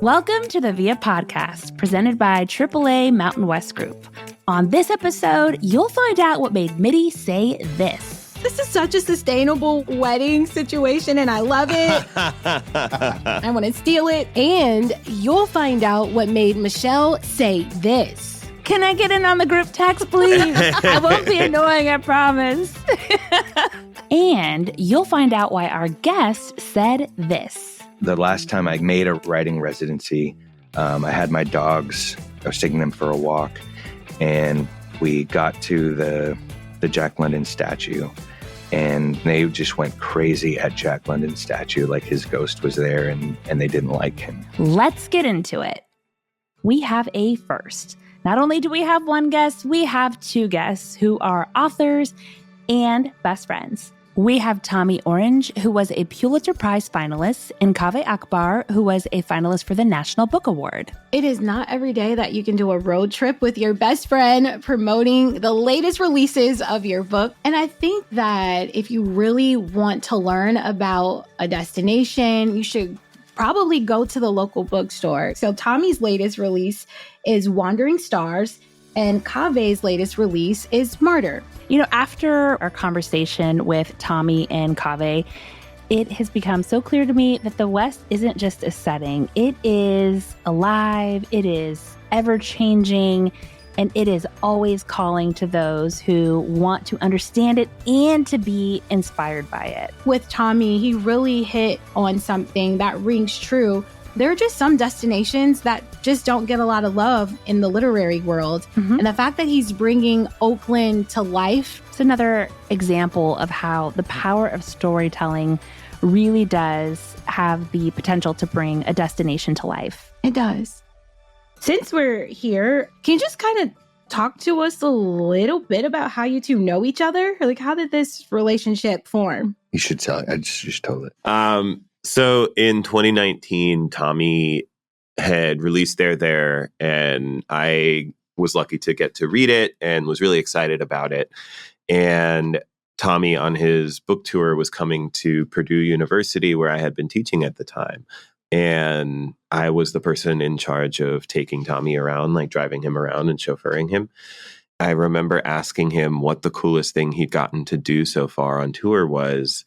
Welcome to the Via Podcast, presented by AAA Mountain West Group. On this episode, you'll find out what made Mitty say this. This is such a sustainable wedding situation, and I love it. I want to steal it. And you'll find out what made Michelle say this. Can I get in on the group text, please? I won't be annoying, I promise. And you'll find out why our guest said this. The last time I made a writing residency, I had my dogs. I was taking them for a walk, and we got to the Jack London statue, and they just went crazy at Jack London's statue, like his ghost was there, and they didn't like him. Let's get into it. We have a first. Not only do we have one guest, we have two guests who are authors and best friends. We have Tommy Orange, who was a Pulitzer Prize finalist, and Kaveh Akbar, who was a finalist for the National Book Award. It is not every day that you can do a road trip with your best friend promoting the latest releases of your book. And I think that if you really want to learn about a destination, you should probably go to the local bookstore. So Tommy's latest release is Wandering Stars, and Kaveh's latest release is Martyr. You know, after our conversation with Tommy and Kaveh, it has become so clear to me that the West isn't just a setting. It is alive, it is ever-changing, and it is always calling to those who want to understand it and to be inspired by it. With Tommy, he really hit on something that rings true. There are just some destinations that just don't get a lot of love in the literary world. Mm-hmm. And the fact that he's bringing Oakland to life. It's another example of how the power of storytelling really does have the potential to bring a destination to life. It does. Since we're here, can you just kind of talk to us a little bit about how you two know each other? Like, how did this relationship form? You should tell it. I just told it. So in 2019, Tommy had released There, and I was lucky to get to read it and was really excited about it. And Tommy, on his book tour, was coming to Purdue University, where I had been teaching at the time. And I was the person in charge of taking Tommy around, like driving him around and chauffeuring him. I remember asking him what the coolest thing he'd gotten to do so far on tour was.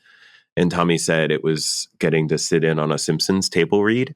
And Tommy said it was getting to sit in on a Simpsons table read.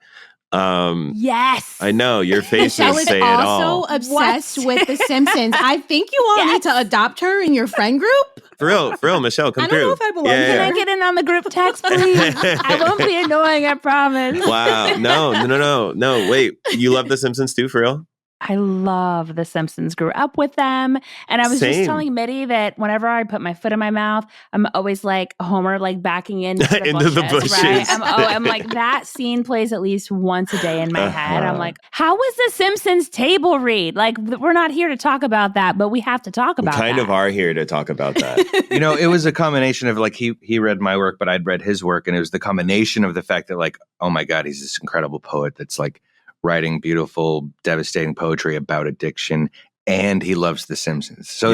Yes. I know, your faces Michelle is say it all. also obsessed with The Simpsons. I think you all need to adopt her in your friend group. For real, Michelle, come through. I don't know if I belong here. Can I get in on the group text, please? I won't be annoying, I promise. Wow. No. Wait, you love The Simpsons too, for real? I love The Simpsons. Grew up with them. And I was just telling Mitty that whenever I put my foot in my mouth, I'm always like Homer, like backing into the bushes. Right? I'm like, that scene plays at least once a day in my head. I'm like, how was The Simpsons table read? Like, we're not here to talk about that, but we have to talk about that. We kind of are here to talk about that. You know, it was a combination of like, he read my work, but I'd read his work. And it was the combination of the fact that like, oh my God, he's this incredible poet that's like, writing beautiful, devastating poetry about addiction, and he loves The Simpsons. So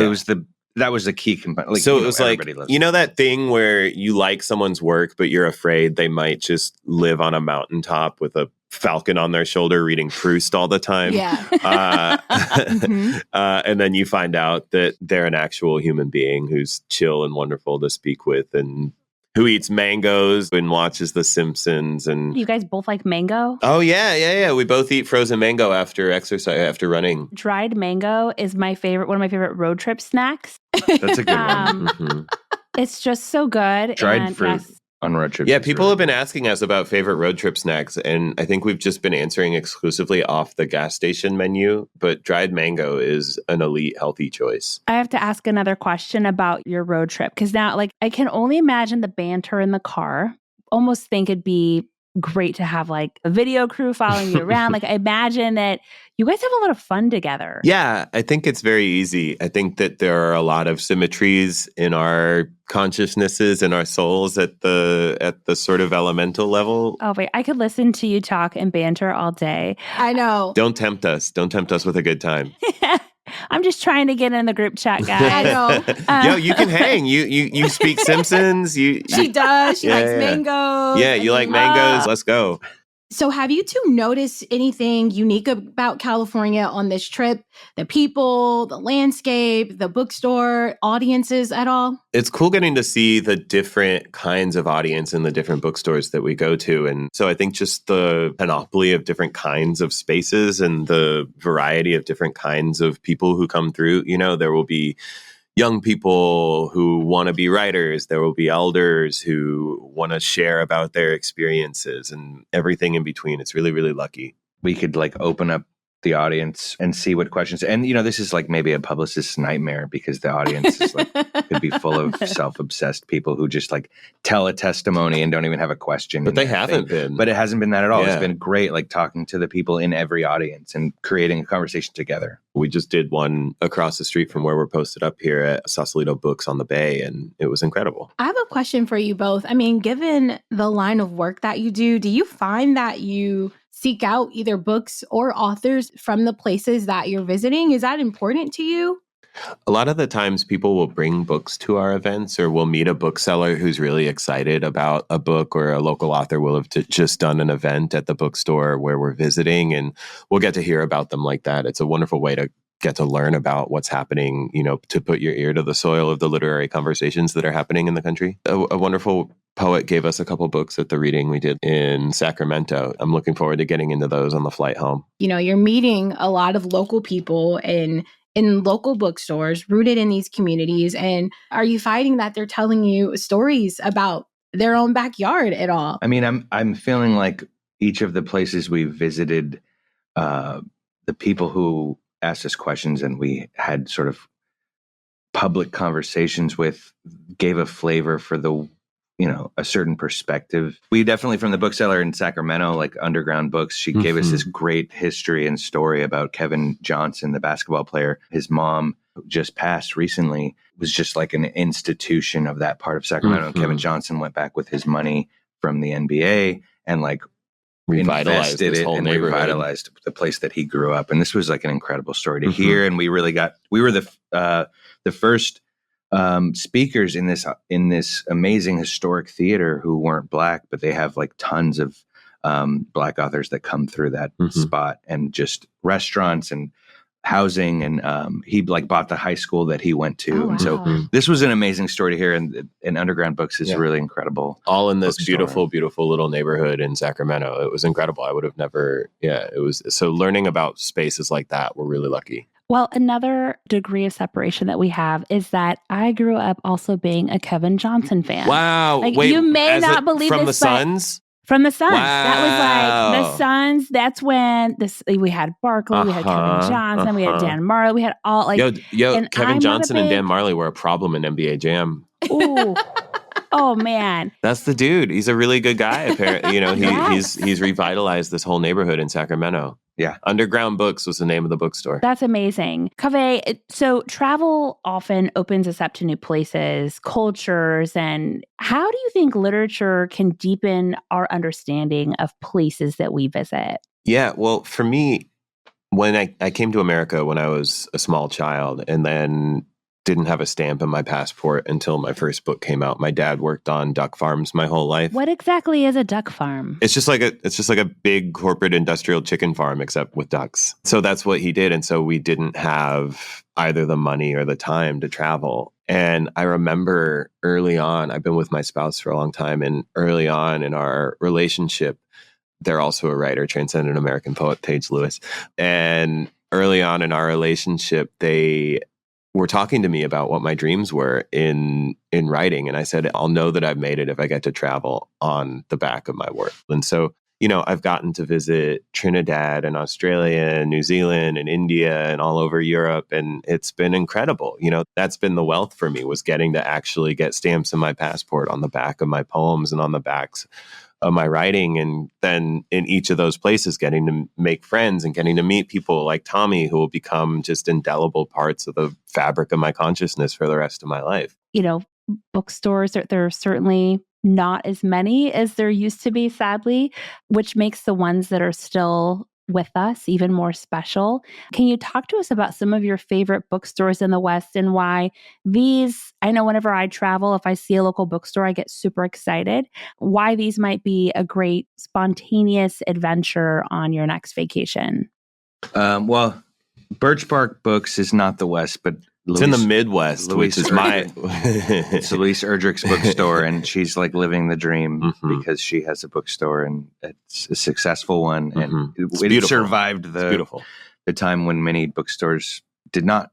that was the key component. Like, so it was like, you know that thing where you like someone's work, but you're afraid they might just live on a mountaintop with a falcon on their shoulder reading Proust all the time. Yeah. And then you find out that they're an actual human being who's chill and wonderful to speak with and who eats mangoes and watches The Simpsons. And you guys both like mango? Oh, yeah. We both eat frozen mango after exercise, after running. Dried mango is one of my favorite road trip snacks. That's a good one. Mm-hmm. It's just so good. Dried fruit. On road trips. Yeah, people have been asking us about favorite road trip snacks, and I think we've just been answering exclusively off the gas station menu, but dried mango is an elite healthy choice. I have to ask another question about your road trip, because now, like, I can only imagine the banter in the car. Almost think it'd be great to have like a video crew following you around. Like, I imagine that you guys have a lot of fun together. Yeah, I think it's very easy. I think that there are a lot of symmetries in our consciousnesses and our souls at the sort of elemental level. Oh, wait, I could listen to you talk and banter all day. I know. Don't tempt us. Don't tempt us with a good time. I'm just trying to get in the group chat, guys. I know. Yo, you can hang. You speak Simpsons. She does. She likes mangoes. Yeah, you like mangoes. Let's go. So have you two noticed anything unique about California on this trip? The people, the landscape, the bookstore, audiences at all? It's cool getting to see the different kinds of audience in the different bookstores that we go to. And so I think just the panoply of different kinds of spaces and the variety of different kinds of people who come through, there will be young people who want to be writers. There will be elders who want to share about their experiences and everything in between. It's really, really lucky. We could open up the audience and see what questions. And, this is maybe a publicist's nightmare because the audience is could be full of self-obsessed people who just tell a testimony and don't even have a question. But they haven't been. But it hasn't been that at all. Yeah. It's been great, talking to the people in every audience and creating a conversation together. We just did one across the street from where we're posted up here at Sausalito Books on the Bay, and it was incredible. I have a question for you both. I mean, given the line of work that you do you find that you seek out either books or authors from the places that you're visiting? Is that important to you? A lot of the times people will bring books to our events, or we'll meet a bookseller who's really excited about a book, or a local author will have just done an event at the bookstore where we're visiting, and we'll get to hear about them like that. It's a wonderful way to get to learn about what's happening, to put your ear to the soil of the literary conversations that are happening in the country. A wonderful poet gave us a couple books at the reading we did in Sacramento. I'm looking forward to getting into those on the flight home. You're meeting a lot of local people in local bookstores rooted in these communities. And are you finding that they're telling you stories about their own backyard at all? I mean, I'm feeling like each of the places we visited, the people who asked us questions and we had sort of public conversations with gave a flavor for the a certain perspective. We definitely, from the bookseller in Sacramento, Underground Books, she gave us this great history and story about Kevin Johnson, the basketball player. His mom, who just passed recently, was just an institution of that part of Sacramento. And Kevin Johnson went back with his money from the NBA and revitalized invested this it whole and neighborhood. Revitalized the place that he grew up. And this was an incredible story to hear. And we were the first speakers in this amazing historic theater who weren't Black, but they have tons of Black authors that come through that spot, and just restaurants and housing. And he bought the high school that he went to. Oh, wow. And so this was an amazing story to hear. And Underground Books is really incredible. All in this bookstore. beautiful, beautiful little neighborhood in Sacramento. It was incredible. I would have never, it was. So learning about spaces like that, we're really lucky. Well, another degree of separation that we have is that I grew up also being a Kevin Johnson fan. Wow. Wait, you may not believe from this, the Suns? From the Suns. Wow. That was the Suns. That's when we had Barkley, we had Kevin Johnson, we had Dan Marley, we had all Kevin Johnson and Dan Marley were a problem in NBA Jam. Ooh. Oh man, that's the dude. He's a really good guy. Apparently, he's revitalized this whole neighborhood in Sacramento. Yeah, Underground Books was the name of the bookstore. That's amazing, Kaveh. So travel often opens us up to new places, cultures, and how do you think literature can deepen our understanding of places that we visit? Yeah, well, for me, when I came to America when I was a small child, and then didn't have a stamp in my passport until my first book came out. My dad worked on duck farms my whole life. What exactly is a duck farm? It's just like a big corporate industrial chicken farm, except with ducks. So that's what he did. And so we didn't have either the money or the time to travel. And I remember early on, I've been with my spouse for a long time, and early on in our relationship, they're also a writer, transcendent American poet, Paige Lewis. And early on in our relationship, they were talking to me about what my dreams were in writing. And I said, I'll know that I've made it if I get to travel on the back of my work. And so, I've gotten to visit Trinidad and Australia and New Zealand and India and all over Europe. And it's been incredible. That's been the wealth for me, was getting to actually get stamps in my passport on the back of my poems and on the backs of my writing. And then in each of those places, getting to make friends and getting to meet people like Tommy, who will become just indelible parts of the fabric of my consciousness for the rest of my life. Bookstores, there are certainly not as many as there used to be, sadly, which makes the ones that are still with us, even more special. Can you talk to us about some of your favorite bookstores in the West and why these, I know whenever I travel, if I see a local bookstore, I get super excited, why these might be a great spontaneous adventure on your next vacation? Well, Birch Bark Books is not the West, but it's in the Midwest, which is my... It's Louise Erdrich's bookstore, and she's like living the dream because she has a bookstore, and it's a successful one, and it survived the time when many bookstores did not.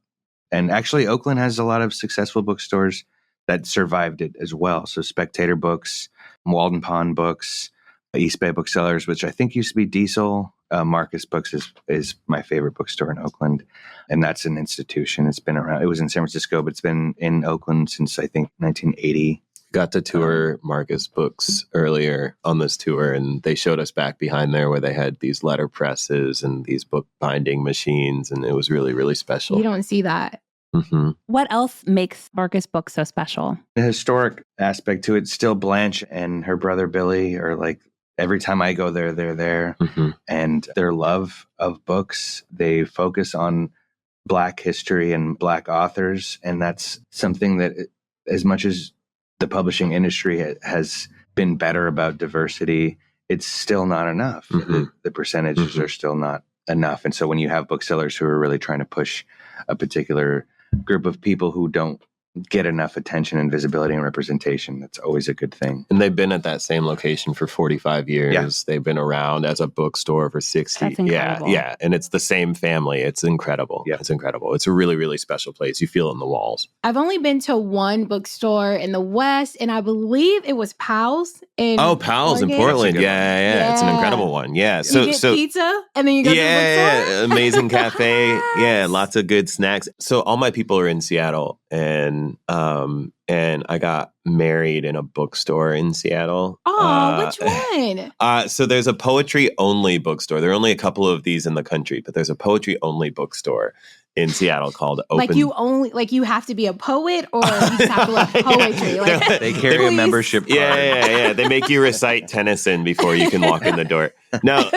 And actually, Oakland has a lot of successful bookstores that survived it as well. So Spectator Books, Walden Pond Books, East Bay Booksellers, which I think used to be Diesel. Marcus Books is my favorite bookstore in Oakland, and that's an institution. It's been around. It was in San Francisco, but it's been in Oakland since I think 1980. Got to tour Marcus Books earlier on this tour, and they showed us back behind there where they had these letter presses and these book binding machines, and it was really, really special. You don't see that. What else makes Marcus Books so special? The historic aspect to it. Still, Blanche and her brother Billy are like, every time I go there, they're there. And their love of books, they focus on Black history and Black authors. And that's something that, as much as the publishing industry has been better about diversity, it's still not enough. The percentages are still not enough. And so when you have booksellers who are really trying to push a particular group of people who don't get enough attention and visibility and representation, that's always a good thing. And they've been at that same location for 45 years. Yeah. They've been around as a bookstore for 60. That's incredible. Yeah. And it's the same family. It's incredible. Yeah. It's incredible. It's a really, really special place. You feel it in the walls. I've only been to one bookstore in the West, and I believe it was Powell's in Powell's in Portland. Yeah. It's an incredible one. Yeah. You get pizza, and then you go to the bookstore? Amazing cafe. Yeah, lots of good snacks. So all my people are in Seattle, and I got married in a bookstore in Seattle. Oh, which one? So there's a poetry-only bookstore. There are only a couple of these in the country, but there's a poetry-only bookstore in Seattle called Open. You have to be a poet, or you just have to love poetry. Like, they carry a membership card. Yeah. They make you recite Tennyson before you can walk in the door. No,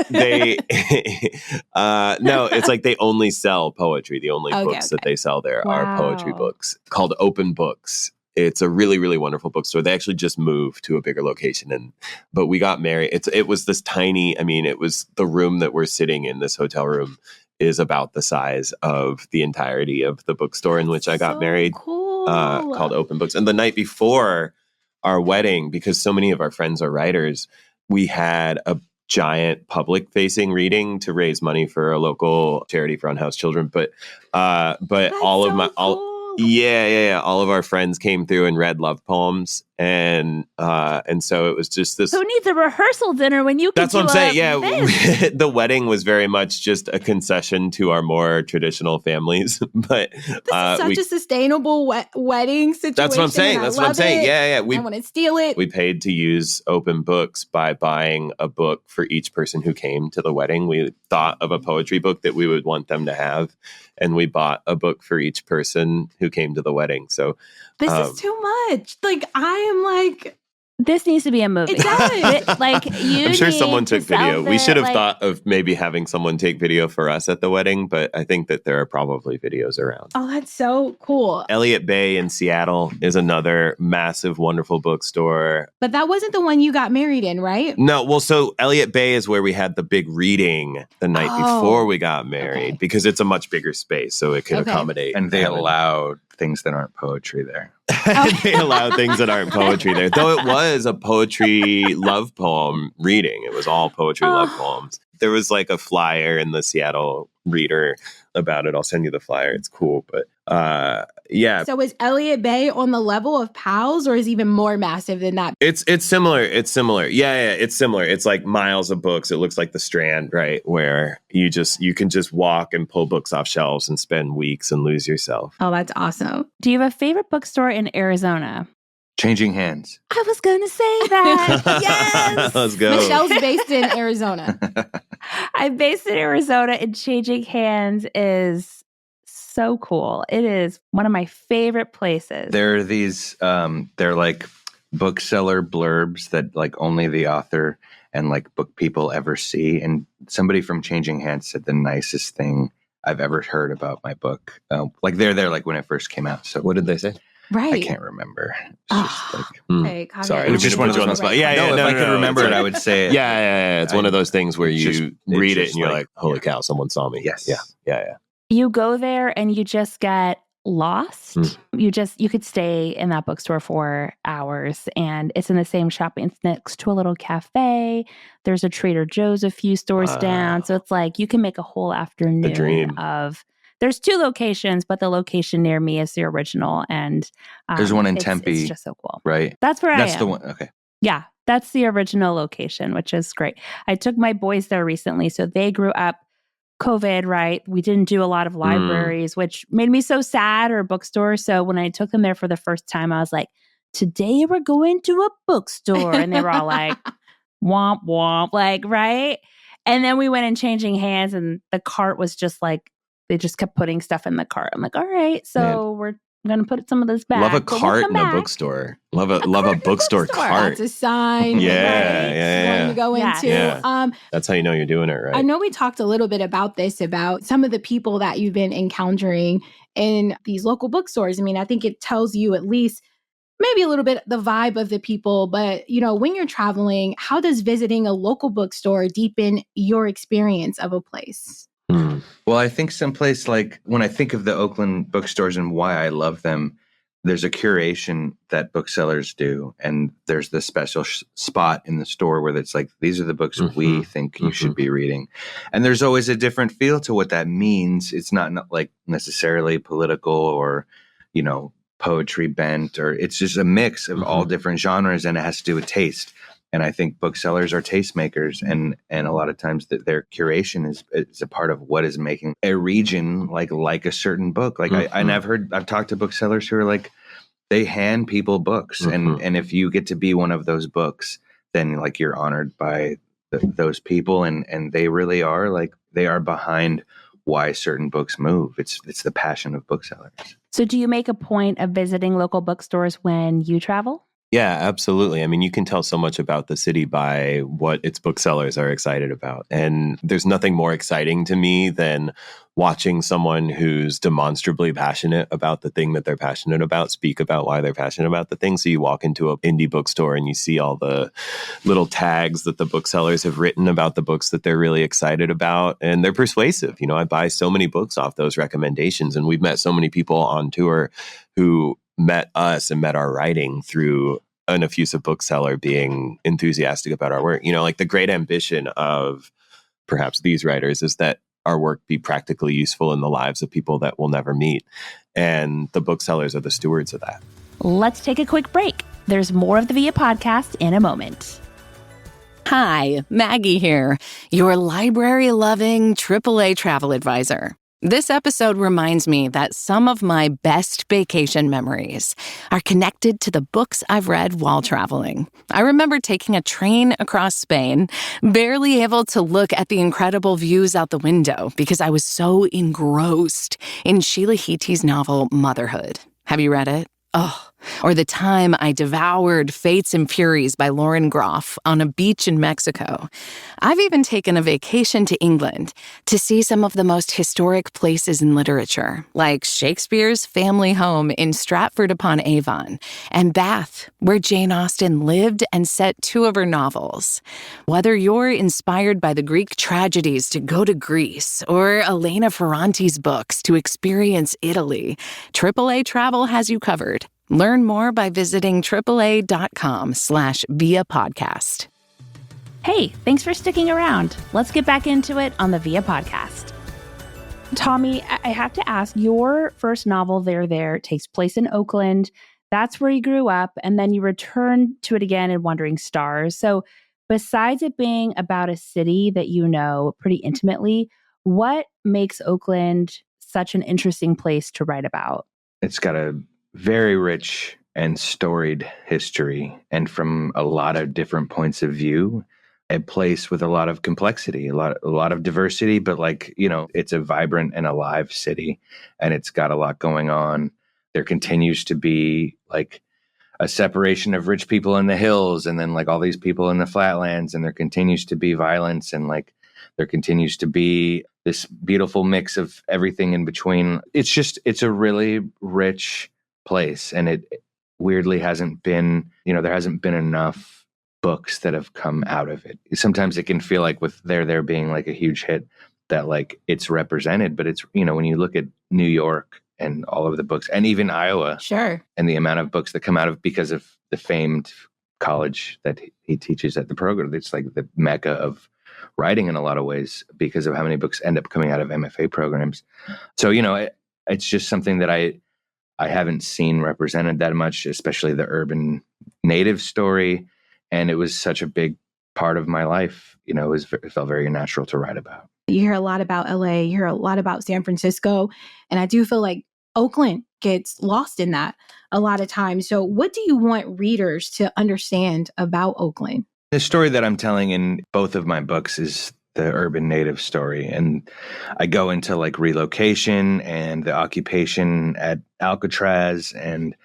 it's like they only sell poetry. The only books that they sell there are poetry books called Open Books. It's a really, really wonderful bookstore. They actually just moved to a bigger location, but we got married. It was this tiny. It was the room that we're sitting in. This hotel room is about the size of the entirety of the bookstore in which I got married. Cool. Called Open Books. And the night before our wedding, because so many of our friends are writers, we had a giant public-facing reading to raise money for a local charity for unhoused children. But all of our friends came through and read love poems, and so it was just this. Who needs a rehearsal dinner when you can? That's what I'm saying. Yeah, the wedding was very much just a concession to our more traditional families, but this is such a sustainable wedding situation. That's what I'm saying. Yeah. I want to steal it. We paid to use Open Books by buying a book for each person who came to the wedding. We thought of a poetry book that we would want them to have, and we bought a book for each person who came to the wedding. So this is too much. Like, I am like, this needs to be a movie. It does. I'm sure someone took video. We should have thought of maybe having someone take video for us at the wedding, but I think that there are probably videos around. Oh, that's so cool. Elliott Bay in Seattle is another massive, wonderful bookstore. But that wasn't the one you got married in, right? No. Well, so Elliott Bay is where we had the big reading the night before we got married, because it's a much bigger space, so it could accommodate. And they allowed things that aren't poetry there. They allow things that aren't poetry there. Though it was a poetry love poem reading. It was all poetry love poems. There was like a flyer in the Seattle Reader about it. I'll send you the flyer. It's cool. But yeah. So is Elliott Bay on the level of Powell's, or is even more massive than that? It's similar. Yeah, it's similar. It's like miles of books. It looks like the Strand, right? Where you can just walk and pull books off shelves and spend weeks and lose yourself. Oh, that's awesome. Do you have a favorite bookstore in Arizona? Changing Hands. I was going to say that. Yes. Let's go. Michelle's based in Arizona. I'm based in Arizona, and Changing Hands is so cool. It is one of my favorite places. There are these, they're like bookseller blurbs that like only the author and like book people ever see. And somebody from Changing Hands said the nicest thing I've ever heard about my book. Like they're there like when it first came out. So what did they say? Right. I can't remember. It's just like, sorry, it was just one of those ones. Yeah, no, if I could remember it, I would say it. Yeah. It's one of those things where you read it and you're like, holy cow, someone saw me. Yes. Yeah. You go there and you just get lost. You could stay in that bookstore for hours, and it's in the same shop. It's next to a little cafe. There's a Trader Joe's a few stores down. So it's like you can make a whole afternoon of. There's 2 locations, but the location near me is the original. And there's one in Tempe. It's just so cool. Right. That's where I am. That's the one. Okay. Yeah, that's the original location, which is great. I took my boys there recently. So they grew up COVID, right? We didn't do a lot of libraries, which made me so sad, or bookstores. So when I took them there for the first time, I was like, today we're going to a bookstore. And they were all like, womp, womp, like, right? And then we went in Changing Hands, and the cart was just like, they just kept putting stuff in the cart. I'm like, all right, so we're going to put some of this back. Love a cart in a bookstore. Love a bookstore cart. That's a sign. Yeah. One to go into. Yeah. That's how you know you're doing it right. I know we talked a little bit about this, about some of the people that you've been encountering in these local bookstores. I mean, I think it tells you at least maybe a little bit the vibe of the people. But, when you're traveling, how does visiting a local bookstore deepen your experience of a place? Well, I think someplace like when I think of the Oakland bookstores and why I love them, there's a curation that booksellers do. And there's the special spot in the store where it's like, these are the books we think you should be reading. And there's always a different feel to what that means. It's not like necessarily political or, poetry bent, or it's just a mix of all different genres, and it has to do with taste. And I think booksellers are tastemakers, and a lot of times their curation is a part of what is making a region like a certain book. Like I've talked to booksellers who are like, they hand people books, and if you get to be one of those books, then like you're honored by those people, and they really are like, they are behind why certain books move. It's the passion of booksellers. So do you make a point of visiting local bookstores when you travel? Yeah, absolutely. I mean, you can tell so much about the city by what its booksellers are excited about. And there's nothing more exciting to me than watching someone who's demonstrably passionate about the thing that they're passionate about speak about why they're passionate about the thing. So you walk into an indie bookstore and you see all the little tags that the booksellers have written about the books that they're really excited about. And they're persuasive. I buy so many books off those recommendations. And we've met so many people on tour who met us and met our writing through an effusive bookseller being enthusiastic about our work. Like the great ambition of perhaps these writers is that our work be practically useful in the lives of people that we'll never meet. And the booksellers are the stewards of that. Let's take a quick break. There's more of the Via podcast in a moment. Hi, Maggie here, your library-loving AAA travel advisor. This episode reminds me that some of my best vacation memories are connected to the books I've read while traveling. I remember taking a train across Spain, barely able to look at the incredible views out the window because I was so engrossed in Sheila Heaty's novel Motherhood. Have you read it? Oh, or the time I devoured Fates and Furies by Lauren Groff on a beach in Mexico. I've even taken a vacation to England to see some of the most historic places in literature, like Shakespeare's family home in Stratford-upon-Avon, and Bath, where Jane Austen lived and set 2 of her novels. Whether you're inspired by the Greek tragedies to go to Greece, or Elena Ferrante's books to experience Italy, AAA Travel has you covered. Learn more by visiting AAA.com/Via Podcast. Hey, thanks for sticking around. Let's get back into it on the Via Podcast. Tommy, I have to ask, your first novel, There takes place in Oakland. That's where you grew up, and then you returned to it again in Wandering Stars. So besides it being about a city that you know pretty intimately, what makes Oakland such an interesting place to write about? It's got a very rich and storied history, and from a lot of different points of view, a place with a lot of complexity, a lot of diversity, but it's a vibrant and alive city, and it's got a lot going on. There continues to be a separation of rich people in the hills and then like all these people in the flatlands, and there continues to be violence, and like there continues to be this beautiful mix of everything in between. It's a really rich place, and it weirdly hasn't been, there hasn't been enough books that have come out of it. Sometimes it can feel like with there being like a huge hit that like it's represented, but it's, when you look at New York and all of the books, and even Iowa, sure, and the amount of books that come out of, because of the famed college that he teaches at the program, it's like the mecca of writing in a lot of ways because of how many books end up coming out of MFA programs. So, it's just something that I haven't seen represented that much, especially the urban native story. And it was such a big part of my life. It felt very natural to write about. You hear a lot about LA, you hear a lot about San Francisco, and I do feel like Oakland gets lost in that a lot of times. So what do you want readers to understand about Oakland? The story that I'm telling in both of my books is the urban native story. And I go into like relocation and the occupation at Alcatraz and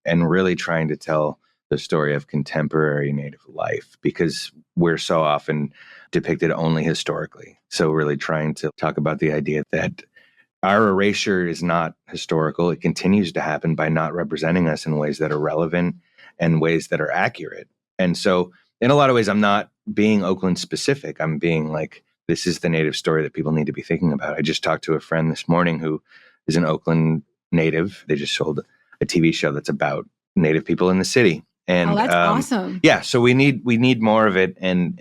really trying to tell the story of contemporary native life, because we're so often depicted only historically. So really trying to talk about the idea that our erasure is not historical. It continues to happen by not representing us in ways that are relevant and ways that are accurate. And so in a lot of ways, I'm not being Oakland specific. I'm being like, this is the native story that people need to be thinking about. I just talked to a friend this morning who is an Oakland native. They just sold a TV show that's about native people in the city. And that's awesome. Yeah, so we need more of it, and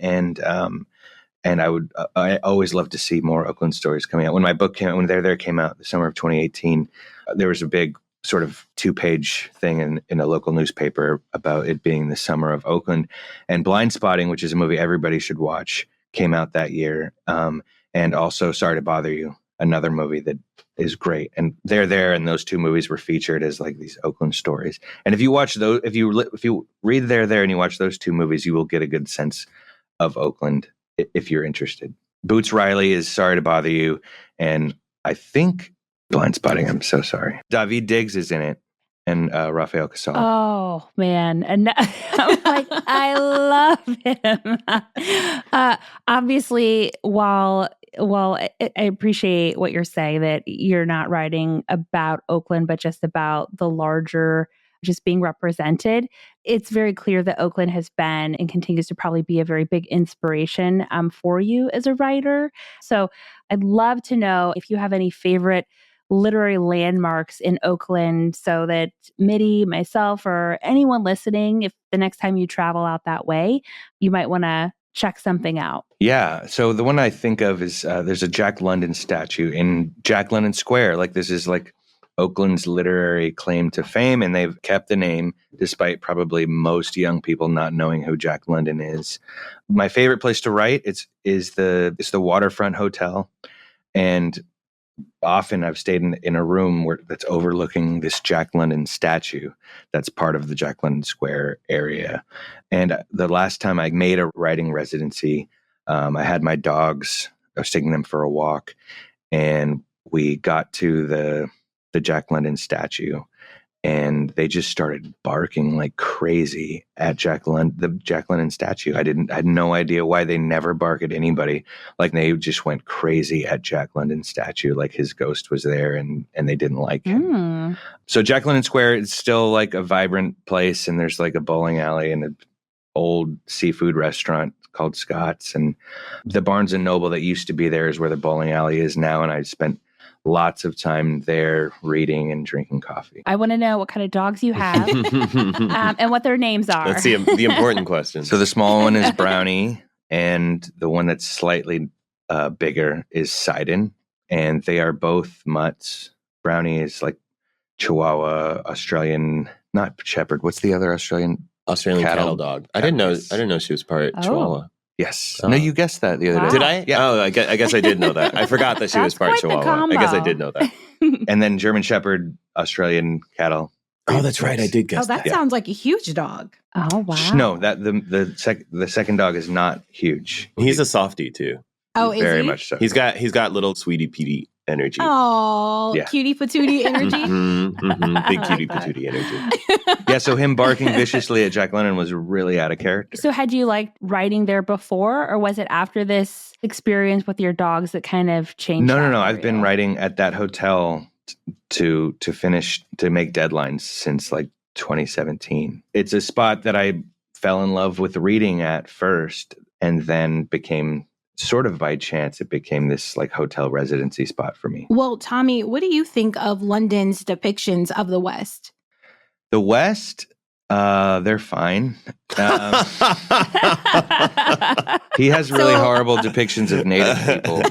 I always love to see more Oakland stories coming out. When my book came out, when There came out, the summer of 2018, there was a big sort of 2-page thing in a local newspaper about it being the summer of Oakland. And Blind Spotting, which is a movie everybody should watch, came out that year. And also Sorry to Bother You, another movie that is great. And and those two movies were featured as like these Oakland stories. And if you watch those, if you read There and you watch those two movies, you will get a good sense of Oakland if you're interested. Boots Riley is Sorry to Bother You, and I think Blind Spotting, I'm so sorry. Daveed Diggs is in it, and Rafael Casal. Oh, man. And I'm like, I love him. Obviously, while I appreciate what you're saying, that you're not writing about Oakland, but just about the larger, just being represented, it's very clear that Oakland has been and continues to probably be a very big inspiration for you as a writer. So I'd love to know if you have any favorite literary landmarks in Oakland, so that Mitty, myself, or anyone listening, if the next time you travel out that way, you might want to check something out. Yeah. So the one I think of is there's a Jack London statue in Jack London Square. Like this is like Oakland's literary claim to fame, and they've kept the name despite probably most young people not knowing who Jack London is. My favorite place to write is the Waterfront Hotel, and often I've stayed in a room that's overlooking this Jack London statue that's part of the Jack London Square area. And the last time I made a writing residency, I had my dogs. I was taking them for a walk, and we got to the Jack London statue, and they just started barking like crazy at the Jack London statue. I had no idea why. They never bark at anybody. Like they just went crazy at Jack London statue, like his ghost was there and they didn't like him. So Jack London Square is still like a vibrant place, and there's like a bowling alley and an old seafood restaurant called Scott's, and the Barnes and Noble that used to be there is where the bowling alley is now. And I spent lots of time there reading and drinking coffee. I want to know what kind of dogs you have and what their names are. That's the important question. So the small one is Brownie, and the one that's slightly bigger is Sidon, and they are both mutts. Brownie is like Chihuahua, Australian, not Shepherd. What's the other Australian cattle dog? I didn't know she was part Chihuahua. Yes. No, you guessed that the other day. Did I? Yeah. Oh, I guess I did know that. I forgot that she was part Chihuahua. I guess I did know that. And then German Shepherd, Australian cattle. Oh, that's right. I did guess that. Oh, that sounds like a huge dog. Oh, wow. No, that the second dog is not huge. He's a softie too. Oh, is very he? much so. He's got little sweetie Petey energy. Oh, Yeah. cutie patootie energy. Big cutie patootie energy. Yeah, so him barking viciously at Jack London was really out of character. So had you liked writing there before, or was it after this experience with your dogs that kind of changed? No. I've been writing at that hotel to make deadlines since like 2017. It's a spot that I fell in love with reading at first, and then became sort of by chance, it became this like hotel residency spot for me. Well, Tommy, what do you think of London's depictions of the West? The West, they're fine. He has really horrible depictions of Native people.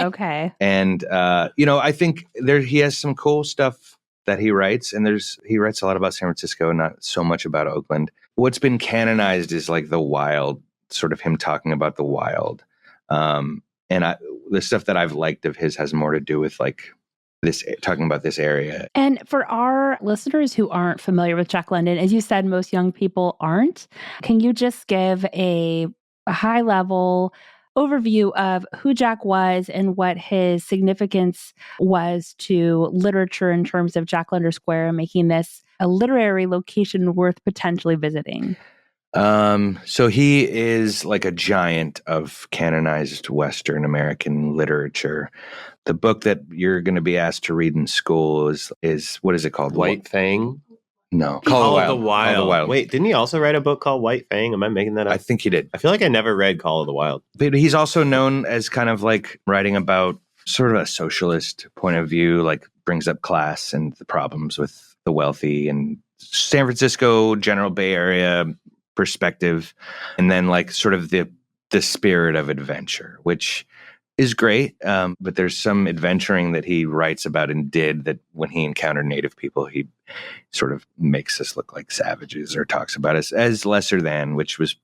Okay. And, I think he has some cool stuff that he writes, and he writes a lot about San Francisco and not so much about Oakland. What's been canonized is like the wild, sort of him talking about the wild. The stuff that I've liked of his has more to do with like this, talking about this area. And for our listeners who aren't familiar with Jack London, as you said, most young people aren't. Can you just give a high level overview of who Jack was and what his significance was to literature in terms of Jack London Square, making this a literary location worth potentially visiting? So he is like a giant of canonized Western American literature. The book that you're going to be asked to read in school is what is it called? White Fang? No. Call of the Wild. Wait, didn't he also write a book called White Fang? Am I making that up? I think he did. I feel like I never read Call of the Wild. But he's also known as kind of like writing about sort of a socialist point of view, like brings up class and the problems with the wealthy and San Francisco, general Bay Area perspective, and then like sort of the spirit of adventure, which is great. But there's some adventuring that he writes about and did that when he encountered Native people, he sort of makes us look like savages or talks about us as lesser than, which was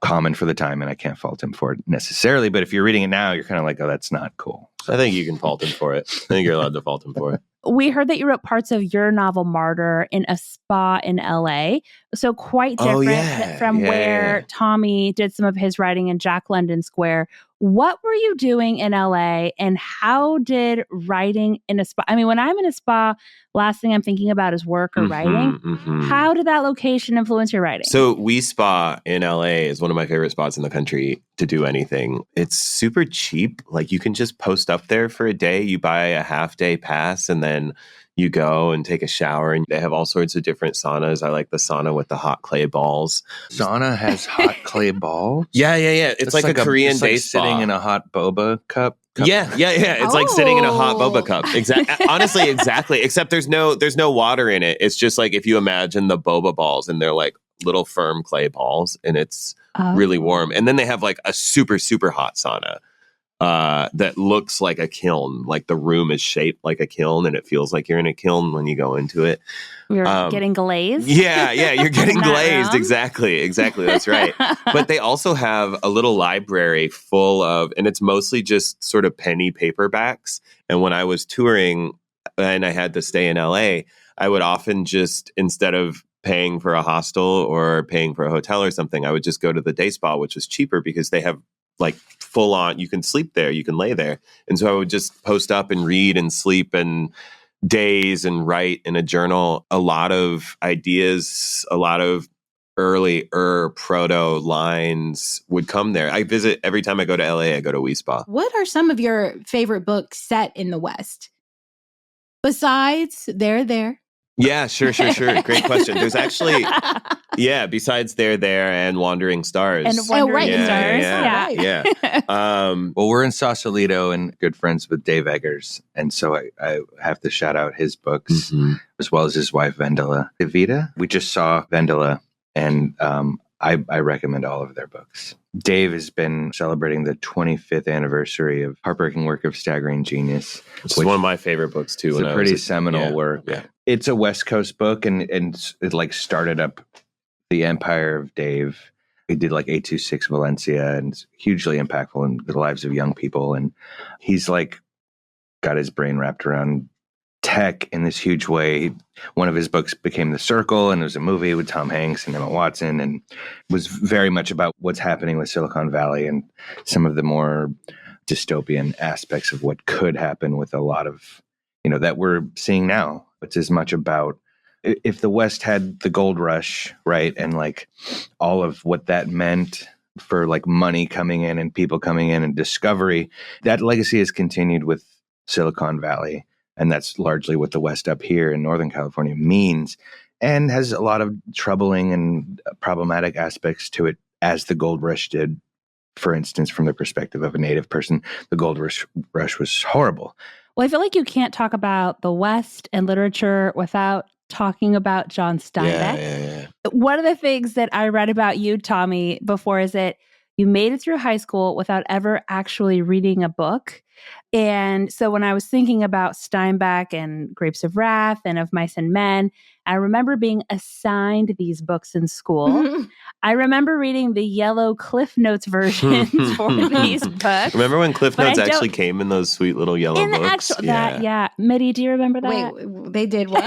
common for the time. And I can't fault him for it necessarily. But if you're reading it now, you're kind of like, oh, that's not cool. I think you can fault him for it. I think you're allowed to fault him for it. We heard that you wrote parts of your novel Martyr in a spa in LA. So quite different from where Tommy did some of his writing in Jack London Square. What were you doing in LA, and how did writing in a spa? I mean, when I'm in a spa, last thing I'm thinking about is work or writing. How did that location influence your writing? So We Spa in LA is one of my favorite spots in the country to do anything. It's super cheap. Like you can just post up there for a day. You buy a half-day pass and then you go and take a shower, and they have all sorts of different saunas. I like the sauna with the hot clay balls. Sauna has hot clay balls? Yeah. It's like a Korean day spa. Sitting in a hot boba cup. Yeah. It's like sitting in a hot boba cup. Honestly, exactly. Except there's no water in it. It's just like if you imagine the boba balls, and they're like little firm clay balls, and it's really warm. And then they have like a super, super hot sauna. That looks like a kiln, like the room is shaped like a kiln, and it feels like you're in a kiln when you go into it. You're getting glazed? Yeah, you're getting glazed. Exactly, that's right. But they also have a little library full of, and it's mostly just sort of penny paperbacks. And when I was touring and I had to stay in LA, I would often just, instead of paying for a hostel or paying for a hotel or something, I would just go to the day spa, which was cheaper because they have like full on, you can sleep there, you can lay there. And so I would just post up and read and sleep and days and write in a journal. A lot of ideas, a lot of early proto lines would come there. I visit every time I go to LA, I go to We Spa. What are some of your favorite books set in the West? Besides They're There. Yeah, sure. Great question. There's actually, besides They're There and Wandering Stars. And Wandering Stars. Yeah. Well, we're in Sausalito and good friends with Dave Eggers. And so I have to shout out his books, as well as his wife, Vendela Evita. We just saw Vendela, and I recommend all of their books. Dave has been celebrating the 25th anniversary of Heartbreaking Work of Staggering Genius. Which is one of my favorite books, too. It's a pretty seminal work. Yeah. It's a West Coast book, and it like started up the empire of Dave. He did like 826 Valencia, and it's hugely impactful in the lives of young people. And he's like got his brain wrapped around tech in this huge way. One of his books became The Circle, and it was a movie with Tom Hanks and Emma Watson, and was very much about what's happening with Silicon Valley and some of the more dystopian aspects of what could happen with a lot of, that we're seeing now. It's as much about if the West had the gold rush, right? And like all of what that meant for like money coming in and people coming in and discovery, that legacy has continued with Silicon Valley. And that's largely what the West up here in Northern California means, and has a lot of troubling and problematic aspects to it, as the gold rush did. For instance, from the perspective of a Native person, the gold rush was horrible. Well, I feel like you can't talk about the West and literature without talking about John Steinbeck. Yeah. One of the things that I read about you, Tommy, before is that you made it through high school without ever actually reading a book. And so when I was thinking about Steinbeck and Grapes of Wrath and Of Mice and Men, I remember being assigned these books in school. Mm-hmm. I remember reading the yellow Cliff Notes versions for these books. Remember when Cliff Notes actually came in those sweet little yellow books? Mitty, do you remember that? Wait, they did what?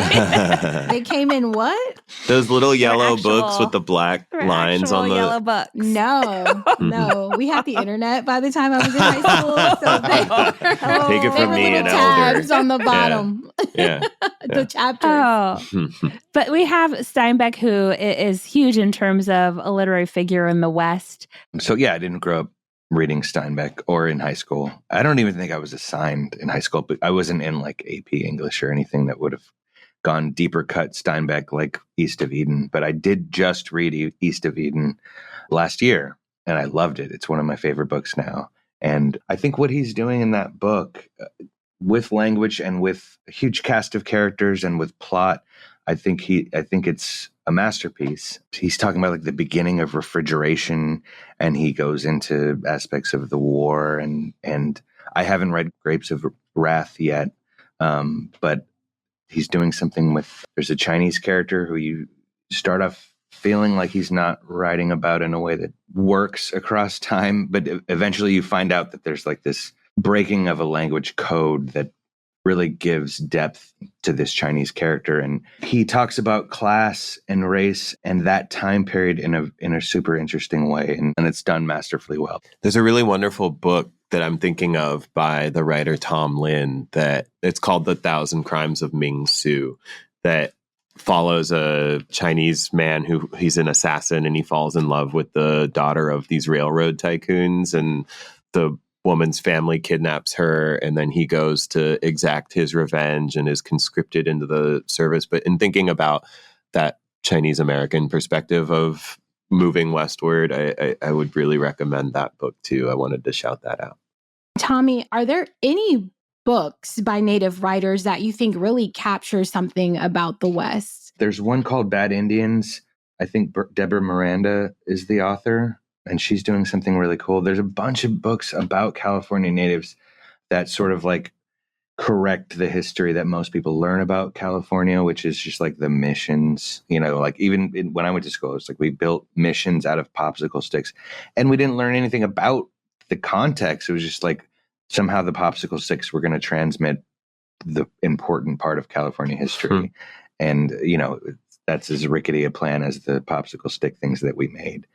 They came in what? Those little yellow books with the black lines on the yellow books. No. We had the internet by the time I was in high school. So take it from me, an tabs elder. On the bottom. Yeah. The chapters. Oh. But we have Steinbeck, who is huge in terms of a literary figure in the West. So yeah, I didn't grow up reading Steinbeck or in high school. I don't even think I was assigned in high school, but I wasn't in like AP English or anything that would have gone deeper cut Steinbeck like East of Eden. But I did just read East of Eden last year, and I loved it. It's one of my favorite books now. And I think what he's doing in that book, with language and with a huge cast of characters and with plot, I think it's a masterpiece. He's talking about like the beginning of refrigeration, and he goes into aspects of the war. And I haven't read Grapes of Wrath yet, but he's doing something with. There's a Chinese character who you start off feeling like he's not writing about in a way that works across time, but eventually you find out that there's like this breaking of a language code that really gives depth to this Chinese character. And he talks about class and race and that time period in a super interesting way. And it's done masterfully well. There's a really wonderful book that I'm thinking of by the writer Tom Lin that it's called The Thousand Crimes of Ming Su, that follows a Chinese man who he's an assassin, and he falls in love with the daughter of these railroad tycoons, and the woman's family kidnaps her, and then he goes to exact his revenge and is conscripted into the service. But in thinking about that Chinese American perspective of moving westward, I would really recommend that book too. I wanted to shout that out. Tommy, are there any books by Native writers that you think really capture something about the West? There's one called Bad Indians. I think Deborah Miranda is the author, and she's doing something really cool. There's a bunch of books about California natives that sort of like correct the history that most people learn about California, which is just like the missions, like even when I went to school, it's like we built missions out of popsicle sticks, and we didn't learn anything about the context. It was just like somehow the popsicle sticks were going to transmit the important part of California history. And, that's as rickety a plan as the popsicle stick things that we made.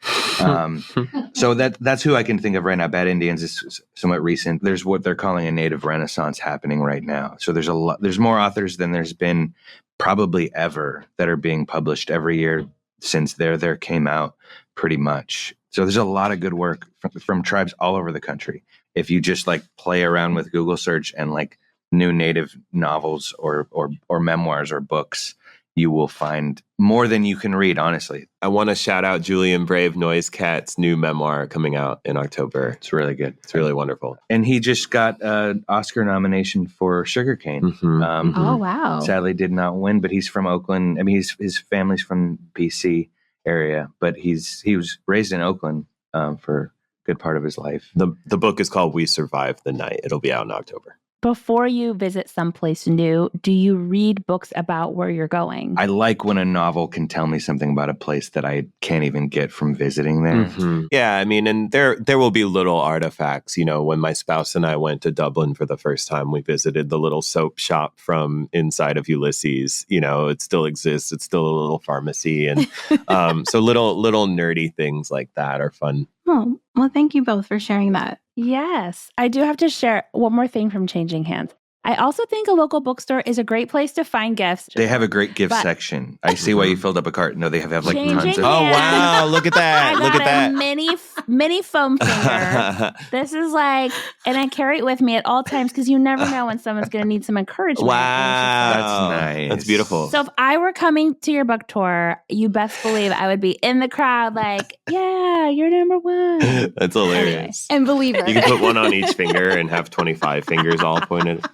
So that's who I can think of right now. Bad Indians is somewhat recent. There's what they're calling a native renaissance happening right now. So there's more authors than there's been probably ever that are being published every year since There came out, pretty much. So there's a lot of good work from tribes all over the country. If you just like play around with Google search and like new native novels or memoirs or books, you will find more than you can read, honestly. I want to shout out Julian Brave Noisecat's new memoir coming out in October. It's really good. It's really wonderful. And he just got an Oscar nomination for Sugarcane. Oh, wow. Sadly did not win, but he's from Oakland. I mean, his family's from BC area, but he was raised in Oakland for a good part of his life. The book is called We Survived the Night. It'll be out in October. Before you visit someplace new, do you read books about where you're going? I like when a novel can tell me something about a place that I can't even get from visiting there. Yeah, I mean, and there will be little artifacts. When my spouse and I went to Dublin for the first time, we visited the little soap shop from inside of Ulysses. It still exists. It's still a little pharmacy. And so little nerdy things like that are fun Oh, well, thank you both for sharing that. Yes. I do have to share one more thing from Changing Hands. I also think a local bookstore is a great place to find gifts. They have a great gift section. I see why you filled up a cart. No, they have like tons of... Oh, wow. Look at that. Look at that. Mini foam finger. This is like, and I carry it with me at all times because you never know when someone's going to need some encouragement. Wow. That's nice. That's beautiful. So if I were coming to your book tour, you best believe I would be in the crowd like, yeah, you're number one. That's hilarious. And believe it. You can put one on each finger and have 25 fingers all pointed.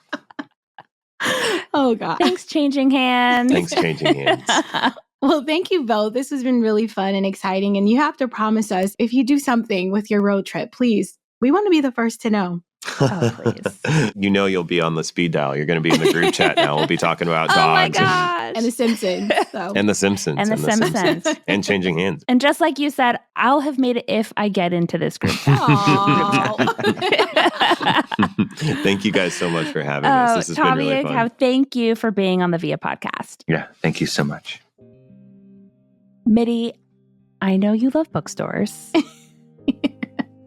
Oh, God. Thanks, Changing Hands. Thanks, Changing Hands. Well, thank you both. This has been really fun and exciting. And you have to promise us, if you do something with your road trip, please, we want to be the first to know. Oh, please. You know you'll be on the speed dial. You're going to be in the group chat now. We'll be talking about dogs. Oh, my gosh. And The Simpsons. So. And The Simpsons. And The Simpsons. And Changing Hands. And just like you said, I'll have made it if I get into this group chat. Thank you guys so much for having us. This has been really fun. Thank you for being on the Via podcast. Yeah, thank you so much. Mitty, I know you love bookstores.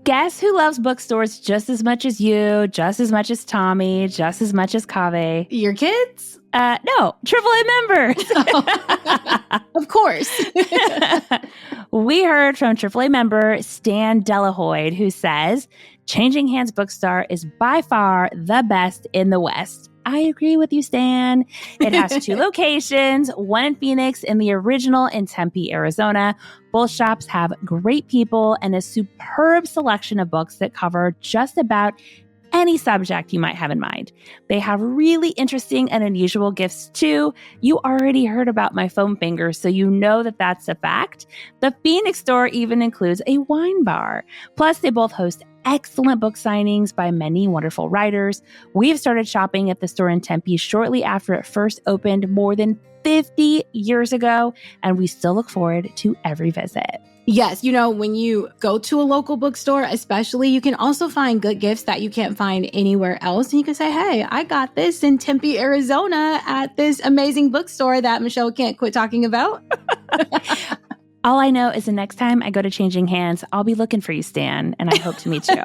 Guess who loves bookstores just as much as you, just as much as Tommy, just as much as Kaveh? Your kids? No, AAA members. Of course. We heard from AAA member Stan Delahoyd, who says, Changing Hands Bookstore is by far the best in the West. I agree with you, Stan. It has 2 locations, one in Phoenix and the original in Tempe, Arizona. Both shops have great people and a superb selection of books that cover just about any subject you might have in mind. They have really interesting and unusual gifts too. You already heard about my foam fingers, so you know that that's a fact. The Phoenix store even includes a wine bar. Plus, they both host excellent book signings by many wonderful writers. We've started shopping at the store in Tempe shortly after it first opened more than 50 years ago, and we still look forward to every visit. Yes, when you go to a local bookstore, especially, you can also find good gifts that you can't find anywhere else. And you can say, hey, I got this in Tempe, Arizona at this amazing bookstore that Michelle can't quit talking about. All I know is the next time I go to Changing Hands, I'll be looking for you, Stan, and I hope to meet you.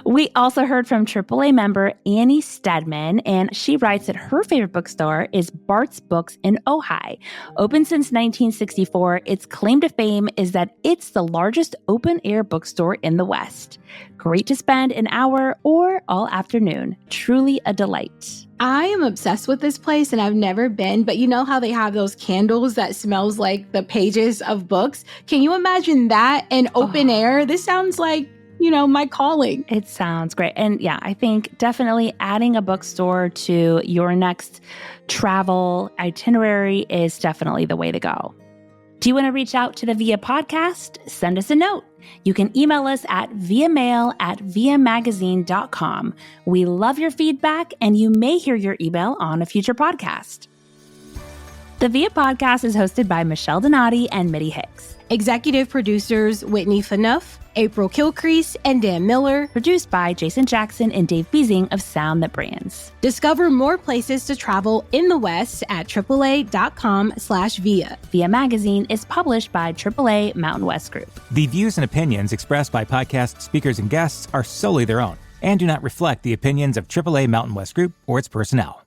We also heard from AAA member Annie Stedman, and she writes that her favorite bookstore is Bart's Books in Ojai. Open since 1964, its claim to fame is that it's the largest open-air bookstore in the West. Great to spend an hour or all afternoon. Truly a delight. I am obsessed with this place and I've never been, but you know how they have those candles that smells like the pages of books? Can you imagine that in open air? This sounds like my calling. It sounds great. And yeah, I think definitely adding a bookstore to your next travel itinerary is definitely the way to go. Do you want to reach out to the Via podcast? Send us a note. You can email us at viamail@viamagazine.com. We love your feedback, and you may hear your email on a future podcast. The Via podcast is hosted by Michelle Donati and Mitty Hicks. Executive producers Whitney Phaneuf, April Kilcrease, and Dan Miller. Produced by Jason Jackson and Dave Beasing of Sound That Brands. Discover more places to travel in the West at AAA.com/Via. Via Magazine is published by AAA Mountain West Group. The views and opinions expressed by podcast speakers and guests are solely their own and do not reflect the opinions of AAA Mountain West Group or its personnel.